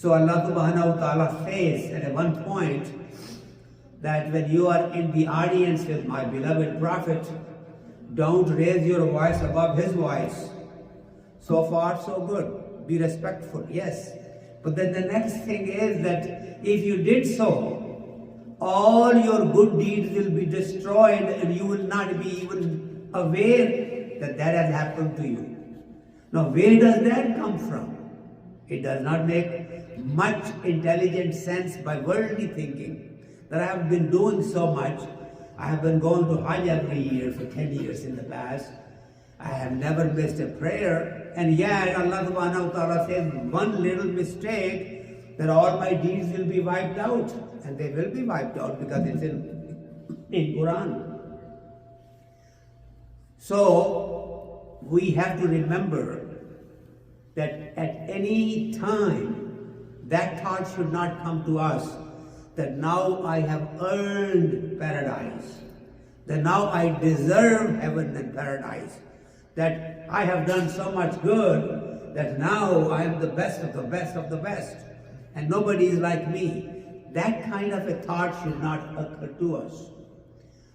So Allah subhanahu wa ta'ala says at one point that when you are in the audience with my beloved Prophet, don't raise your voice above his voice. So far, so good. Be respectful, yes. But then the next thing is that if you did so, all your good deeds will be destroyed and you will not be even aware that that has happened to you. Now, where does that come from? It does not make much intelligent sense by worldly thinking. That I have been doing so much. I have been going to Hajj every year for 10 years in the past. I have never missed a prayer. And yet Allah subhanahu wa ta'ala says one little mistake that all my deeds will be wiped out. And they will be wiped out because it's in Quran. So we have to remember that at any time that thought should not come to us that now I have earned paradise, that now I deserve heaven and paradise, that I have done so much good that now I am the best of the best of the best and nobody is like me. That kind of a thought should not occur to us.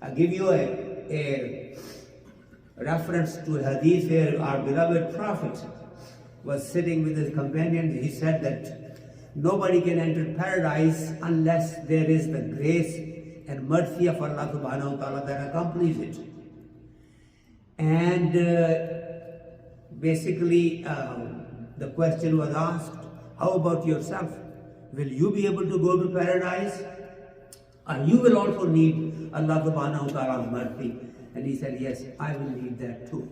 I'll give you a reference to a hadith where our beloved Prophet was sitting with his companions. He said that nobody can enter paradise unless there is the grace and mercy of Allah subhanahu wa ta'ala that accompanies it. And basically the question was asked, how about yourself? Will you be able to go to paradise? Or you will also need Allah subhanahu wa ta'ala's mercy? And he said, yes, I will need that too.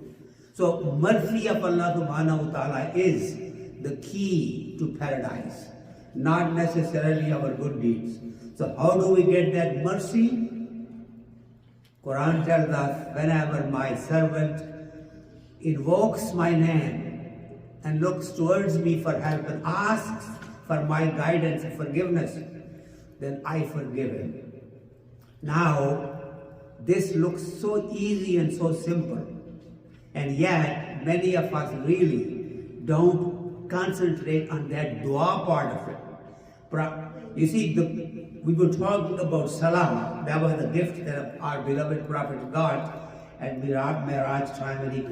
So mercy of Allah subhanahu wa ta'ala is the key to paradise, not necessarily our good deeds. So how do we get that mercy? Quran tells us, whenever my servant invokes my name and looks towards me for help and asks for my guidance and forgiveness, then I forgive him. Now, this looks so easy and so simple, and yet many of us really don't concentrate on that dua part of it. You see, we were talking about Salah. That was the gift that our beloved Prophet got at Miraj time when he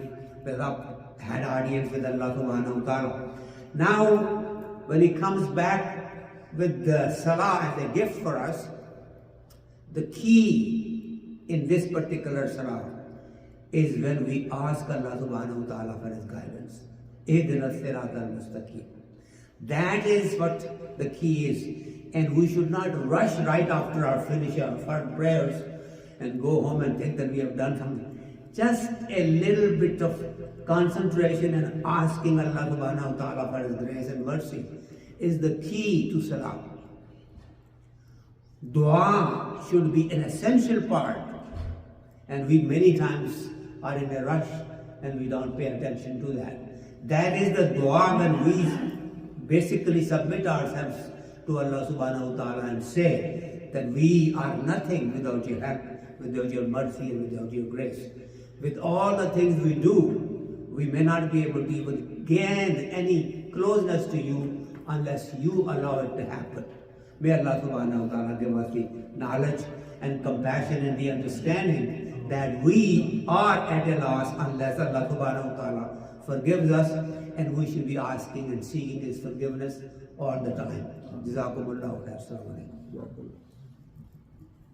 had audience with Allah subhanahu wa ta'ala. Now, when he comes back with the Salah as a gift for us, the key in this particular Salah is when we ask Allah subhanahu wa ta'ala for his guidance. Ihdina siratal mustaqim. That is what the key is. And we should not rush right after our finish our prayers and go home and think that we have done something. Just a little bit of concentration and asking Allah subhanahu wa ta'ala for his grace and mercy is the key to Salah. Dua should be an essential part, and we many times are in a rush and we don't pay attention to that. That is the dua when we basically submit ourselves to Allah subhanahu wa ta'ala and say that we are nothing without your help, without your mercy and without your grace. With all the things we do, we may not be able to even gain any closeness to you unless you allow it to happen. May Allah subhanahu wa ta'ala give us the knowledge and compassion and the understanding that we are at a loss unless Allah subhanahu wa ta'ala forgives us, and we should be asking and seeking his forgiveness all the time. Jazakumullahu khairan.